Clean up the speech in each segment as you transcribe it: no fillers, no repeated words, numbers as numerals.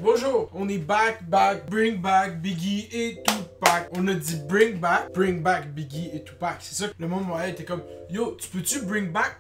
Bonjour, on est back, bring back Biggie et Tupac. On a dit bring back Biggie et Tupac. C'est ça que le monde moyen était comme, yo, tu peux-tu bring back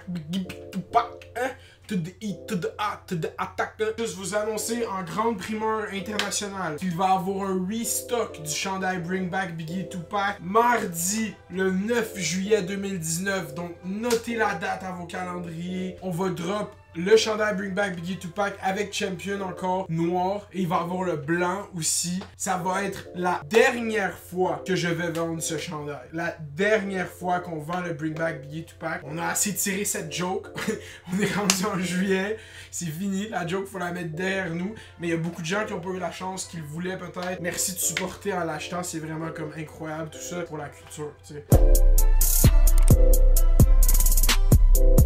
Biggie et Tupac, hein? To the E, to the A, to the attack. Juste vous annoncer en grande primeur internationale qu'il va y avoir un restock du chandail Bring Back Biggie et Tupac mardi le 9 juillet 2019. Donc notez la date à vos calendriers. On va drop le chandail Bring Back Biggie Tupac avec Champion encore noir et il va avoir le blanc aussi. Ça va être la dernière fois que je vais vendre ce chandail. La dernière fois qu'on vend le Bring Back Biggie Tupac. On a assez tiré cette joke. On est rendu en juillet. C'est fini. La joke, faut la mettre derrière nous. Mais il y a beaucoup de gens qui ont pas eu la chance, qui le voulaient peut-être. Merci de supporter en l'achetant. C'est vraiment comme incroyable tout ça pour la culture, tu sais.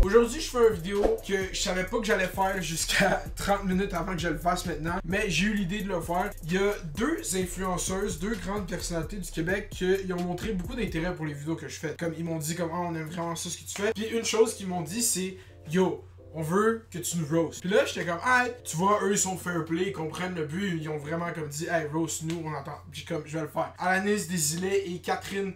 Aujourd'hui, je fais une vidéo que je savais pas que j'allais faire jusqu'à 30 minutes avant que je le fasse maintenant, mais j'ai eu l'idée de le faire. Il y a deux influenceuses, deux grandes personnalités du Québec qui ont montré beaucoup d'intérêt pour les vidéos que je fais. Comme ils m'ont dit comme on aime vraiment ça ce que tu fais. Puis une chose qu'ils m'ont dit c'est yo, on veut que tu nous roast. Puis là, j'étais comme, hey, tu vois, eux, ils sont fair play, ils comprennent le but, ils ont vraiment comme dit, hey, roast nous, on entend. Puis comme, je vais le faire. Alanis Desilets et Catherine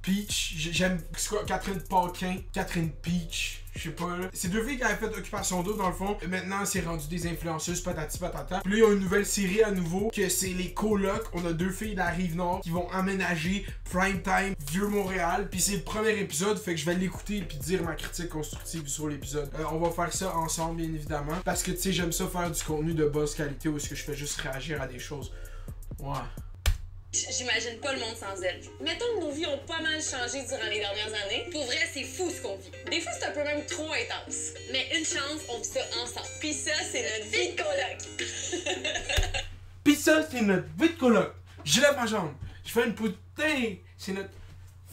Peach, j'aime, c'est quoi, Catherine Paquin, Catherine Peach, je sais pas là. C'est deux filles qui avaient fait Occupation Double dans le fond. Maintenant, c'est rendu des influenceuses patati patata. Puis là, il y a une nouvelle série à nouveau, que c'est les colocs. On a deux filles de la Rive-Nord qui vont aménager Prime Time, Vieux-Montréal. Puis c'est le premier épisode, fait que je vais l'écouter et puis dire ma critique constructive sur l'épisode. On va faire ça ensemble, bien évidemment. Parce que, tu sais, j'aime ça faire du contenu de basse qualité où est-ce que je fais juste réagir à des choses. Ouais. J'imagine pas le monde sans elle. Mettons que nos vies ont pas mal changé durant les dernières années. Pour vrai, c'est fou ce qu'on vit. Des fois, c'est un peu même trop intense. Mais une chance, on vit ça ensemble. Pis ça, c'est notre vie de coloc. Pis ça, c'est notre vie de coloc. Je lève ma jambe. Je fais une putain. C'est notre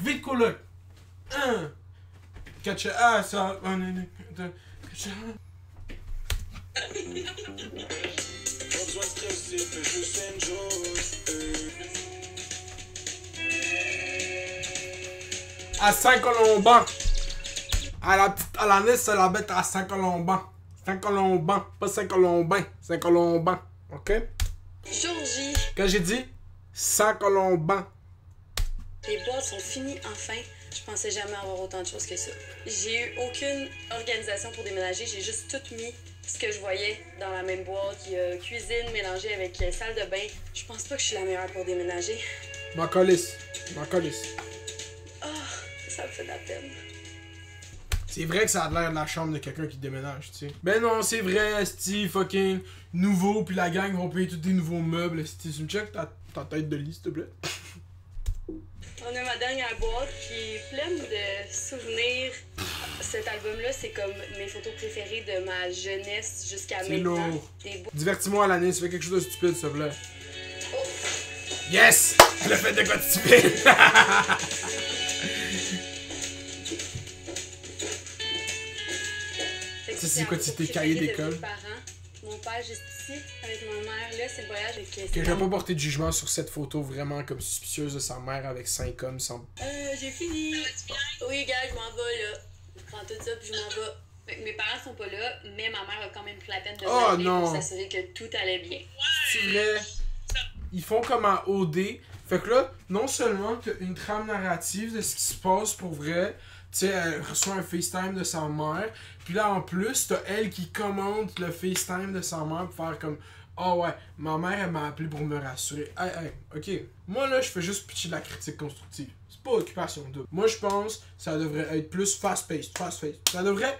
vie de coloc. Catch ah, ça. Catch à Saint-Colomban. À la Nice, c'est la bête à Saint-Colomban. Saint-Colomban, pas Saint-Colomban. Saint-Colomban, ok? Georgie. Quand j'ai dit Saint-Colomban. Les boîtes sont finies enfin. Je pensais jamais avoir autant de choses que ça. J'ai eu aucune organisation pour déménager. J'ai juste tout mis ce que je voyais dans la même boîte. Il y a cuisine mélangée avec salle de bain. Je pense pas que je suis la meilleure pour déménager. Ma colisse. Ma colisse. Oh, ça me fait de la peine. C'est vrai que ça a l'air de la chambre de quelqu'un qui déménage, tu sais. Ben non, c'est vrai, Steve, fucking nouveau, puis la gang vont payer tous des nouveaux meubles, Steve. Tu me check ta tête de lit, s'il te plaît. On a ma dernière boîte qui est pleine de souvenirs. Cet album-là, c'est comme mes photos préférées de ma jeunesse jusqu'à maintenant. Lourd. Divertis-moi à l'année, fais quelque chose de stupide, s'il te plaît. Oh. Yes! Le fait de quoi de stupide! Ça, c'est quoi, tes cahiers d'école? Mon père juste ici, avec ma mère, là, c'est le voyage avec... Que je vais pas porter de jugement sur cette photo vraiment comme suspicieuse de sa mère avec 5 hommes sans... j'ai fini. Oui, gars, je m'en vais, là. Je prends tout ça, puis je m'en vais. Mes parents sont pas là, mais ma mère a quand même pris la peine de m'appeler pour s'assurer que tout allait bien. C'est vrai. Ils font comme un OD. Fait que là, non seulement t'as une trame narrative de ce qui se passe pour vrai, tu sais, elle reçoit un FaceTime de sa mère, puis là en plus, t'as elle qui commente le FaceTime de sa mère pour faire comme ah ouais, ma mère elle m'a appelé pour me rassurer. Hey, ok. Moi là, je fais juste pitcher de la critique constructive. C'est pas Occupation Double. Moi je pense que ça devrait être plus fast-paced. Ça devrait.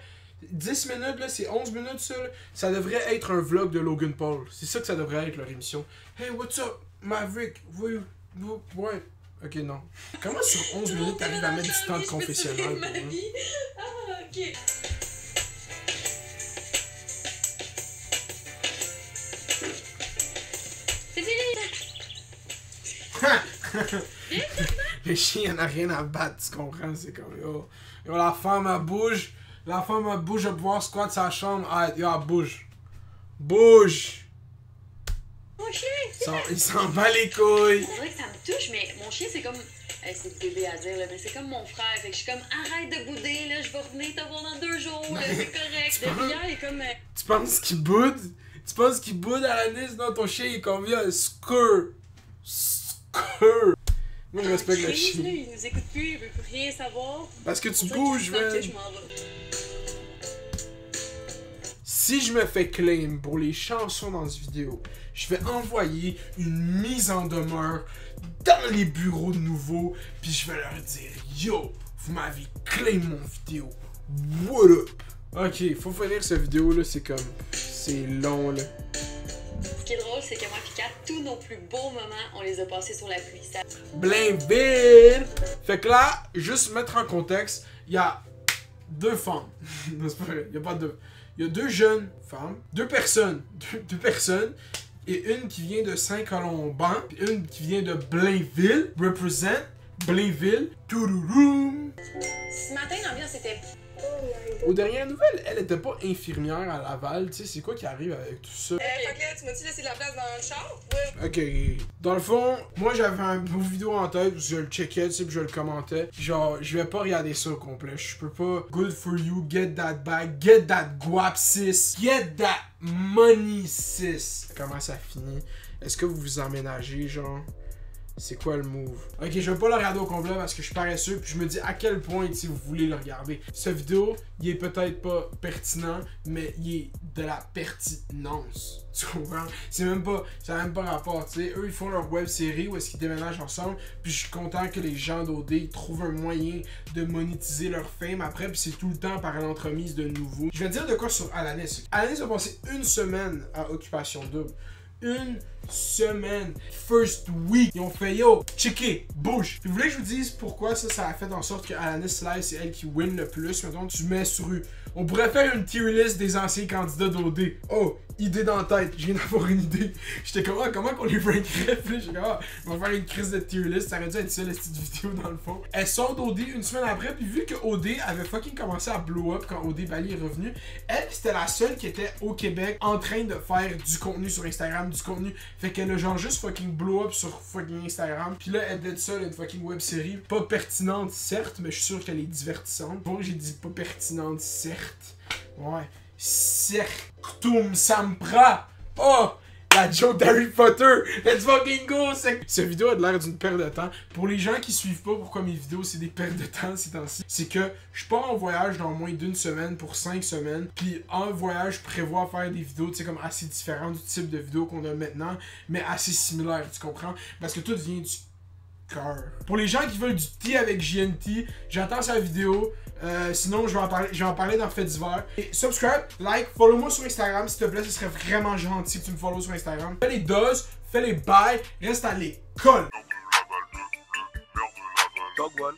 10 minutes là, c'est 11 minutes ça là. Ça devrait être un vlog de Logan Paul. C'est ça que ça devrait être leur émission. Hey, what's up, Maverick? Oui, ouais. Ok, non. Comment sur 11 minutes t'arrives à mettre du temps de confessionnal pour moi? Ah, ok. C'est fini! Le chien n'a rien à battre, tu comprends? C'est comme yo, la femme elle bouge. La femme elle bouge à pouvoir squat sa chambre. Ah, yo, elle bouge. Bouge! Mon chien! Il s'en bat les couilles! C'est vrai que ça me touche, mais mon chien, c'est comme... c'est bébé à dire, là, mais c'est comme mon frère. Fait que je suis comme, arrête de bouder, là, je vais revenir te voir dans 2 jours, là, c'est correct. Depuis hier, il est comme... Tu penses qu'il boude? Tu penses qu'il boude à Alanis? Non, ton chien il est combien? Skur. Skur. Moi je respecte le chien. Il nous écoute plus, il veut plus rien savoir. Parce que tu bouges, man. Si je me fais claim pour les chansons dans cette vidéo, je vais envoyer une mise en demeure dans les bureaux de nouveau, puis je vais leur dire yo, vous m'avez claim mon vidéo. What up? Ok, faut finir cette vidéo là, c'est comme. C'est long là. Ce qui est drôle, c'est que moi et Kat, tous nos plus beaux moments, on les a passés sur la pluie. Ça... Blainville! Fait que là, juste mettre en contexte, il y a deux femmes. Non, c'est pas vrai, il y a pas deux. Il y a deux jeunes femmes, deux personnes, et une qui vient de Saint-Colomban, puis une qui vient de Blainville, represent Blainville, toulouroum. Ce matin, l'ambiance était... Aux dernières nouvelles, elle était pas infirmière à Laval, tu sais, c'est quoi qui arrive avec tout ça? Fait que là, tu m'as-tu laissé de la place dans le char? Ouais. Ok. Dans le fond, moi j'avais un beau vidéo en tête, je le checkais, tu sais, puis je le commentais. Genre, je vais pas regarder ça au complet. Je peux pas. Good for you, get that bag, get that guap sis, get that money sis. Comment ça finit? Est-ce que vous vous emménagez, genre? C'est quoi le move? Ok, je vais pas le regarder au complet parce que je suis paresseux, puis je me dis à quel point si vous voulez le regarder. Cette vidéo, il est peut-être pas pertinent, mais il est de la pertinence. Tu comprends? Ça n'a même pas rapport, tu sais. Eux, ils font leur web série où est-ce qu'ils déménagent ensemble, puis je suis content que les gens d'OD trouvent un moyen de monétiser leur fame après, puis c'est tout le temps par l'entremise de nouveaux. Je vais dire de quoi sur Alanis. Alanis a passé une semaine à Occupation Double. Une semaine, first week, ils ont fait yo, checker, bouge. Puis vous voulez que je vous dise pourquoi ça a fait en sorte que Alanis Sly c'est elle qui win le plus. Mettons, tu mets sur eux. On pourrait faire une tier list des anciens candidats d'OD. Oh, idée dans la tête, je viens d'avoir une idée. J'étais comme, comment qu'on les rankerait? Puis j'étais comme, on va faire une crise de tier list. Ça aurait dû être ça, la petite vidéo dans le fond. Elle sort d'OD une semaine après, puis vu que OD avait fucking commencé à blow up quand OD Bali est revenu, elle c'était la seule qui était au Québec en train de faire du contenu sur Instagram, du contenu. Fait qu'elle a genre juste fucking blow up sur fucking Instagram. Puis là, elle dit ça, une fucking web série. Pas pertinente, certes, mais je suis sûr qu'elle est divertissante. Bon, j'ai dit pas pertinente, certes. Ouais. Certum, ça me prend. Oh! La joke d'Harry Potter! Let's fucking go! Cette vidéo a l'air d'une perte de temps. Pour les gens qui suivent pas pourquoi mes vidéos c'est des pertes de temps ces temps-ci, c'est que je pars en voyage dans moins d'une semaine pour 5 semaines. Puis en voyage, je prévois faire des vidéos, tu sais, comme assez différentes du type de vidéos qu'on a maintenant, mais assez similaires, tu comprends? Parce que tout vient du cœur. Pour les gens qui veulent du thé avec JNT, j'attends sa vidéo. Sinon, je vais en parler dans Fait divers. Et subscribe, like, follow-moi sur Instagram, s'il te plaît, ce serait vraiment gentil que tu me follow sur Instagram. Fais les doses, fais les bails, reste à l'école. Dog one.